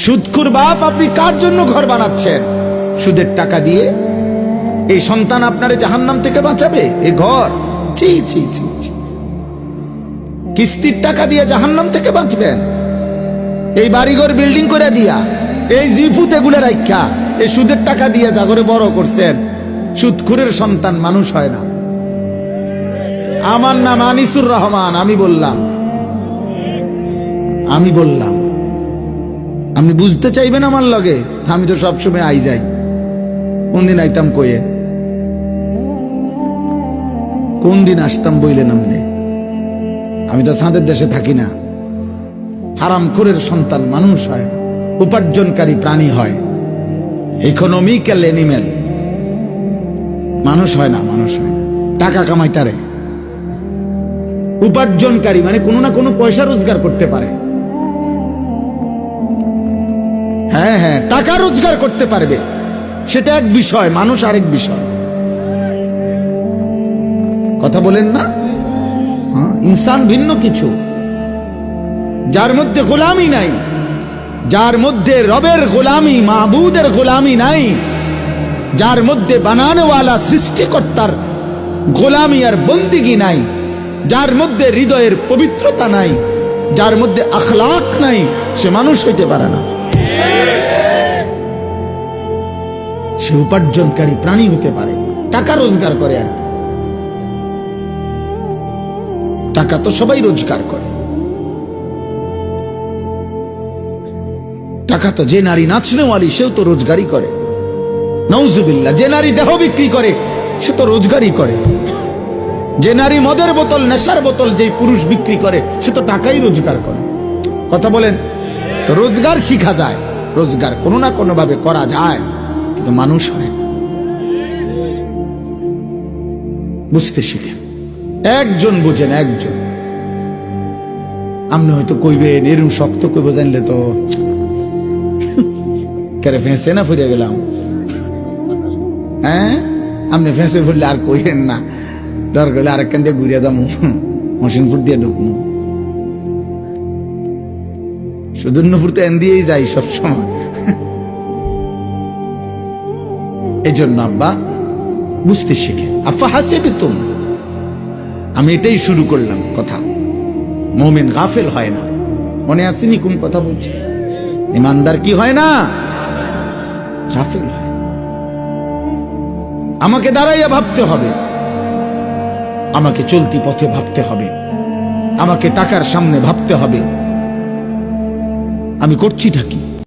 সুদখোর বাপ, আপনি কার জন্য ঘর বানাচ্ছেন? সুদের টাকা দিয়ে এই সন্তান আপনারে জাহান্নাম থেকে বাঁচাবে? এই ঘর, ছি ছি ছি ছি। কিস্তির টাকা দিয়ে জাহান্নাম থেকে বাঁচবেন? এই বাড়িঘর বিল্ডিং করে দিয়া, এই জিফুত এগুলো রাখা, এই সুদের টাকা দিয়ে জাগরে বড় করছেন। সুদখোরের সন্তান মানুষ হয় না। আমার নাম আনিসুর রহমান। আমি বললাম আপনি বুঝতে চাইবেন আমার লগে? আমি তো সবসময় আই যাই। কোন দিন আইতাম কয়ে, কোন দিন আসতাম বইলেন আপনি? আমি তো ছাদের দেশে থাকি না। হারামখোরের সন্তান মানুষ হয় না, উপার্জনকারী প্রাণী হয়, ইকোনমিক্যাল এনিম্যাল। মানুষ হয় না, মানুষ হয় না। টাকা কামাইতারে উপার্জনকারী মানে কোনো না কোনো পয়সা রোজগার করতে পারে। হ্যাঁ হ্যাঁ, টাকা রোজগার করতে পারবে, সেটা এক বিষয়, মানুষ আরেক বিষয়। কথা বলেন না? হ্যাঁ, ইনসান ভিন্ন কিছু। যার মধ্যে গোলামি নাই, যার মধ্যে রবের গোলামি, মাহবুদের গোলামি নাই, যার মধ্যে বানানোওয়ালা সৃষ্টিকর্তার গোলামি আর বন্দিগি নাই, যার মধ্যে হৃদয়ের পবিত্রতা নাই, যার মধ্যে আখলাক নাই, সে মানুষ হইতে পারে না। সে উপার্জনকারী প্রাণী হতে পারে, টাকা রোজগার করে। আর টাকা তো সবাই রোজগার করে। টাকা তো যে নারী নাচনেওয়ালি, সেও তো রোজগারই করে। নাউজুবিল্লাহ। যে নারী দেহ বিক্রি করে, সে তো রোজগারই করে। যে নারী মদের বোতল, নেশার বোতল যেই পুরুষ বিক্রি করে, সে তো টাকাই রোজগার করে। কথা বলেন? তো রোজগার শিখা যায়, রোজগার কোনো না কোনো ভাবে করা যায়, কিন্তু মানুষ হয় না। বুঝতে শিখেন, একজন বুঝেন, একজন। আপনি হয়তো কইবেন এরকম শক্ত কইব জানলে তো কেরে ফেঁসে না ফুরিয়ে গেলাম। হ্যাঁ, আপনি ফেঁসে ফুরলে আর কইেন না, দরকার হলে আরেকখান দিয়ে ঘুরিয়ে যাবো, মসিনপুর দিয়ে ঢুকবো। সুদূর্ণপুর তো এন দিয়েই যাই সবসময়। এই জন্য আব্বা বুঝতে শিখে। আফা হাসিবে তুম, আমি এটাই শুরু করলাম কথা। মুমিন গাফেল হয় না। মনে আসেনি কোন কথা বলছি? ইমানদার কি হয় না? গাফেল হয়। আমাকে দাঁড়াইয়া ভাবতে হবে, আমাকে চলতি পথে ভাবতে হবে, আমাকে টাকার সামনে ভাবতে হবে, আমি করছিটা কি?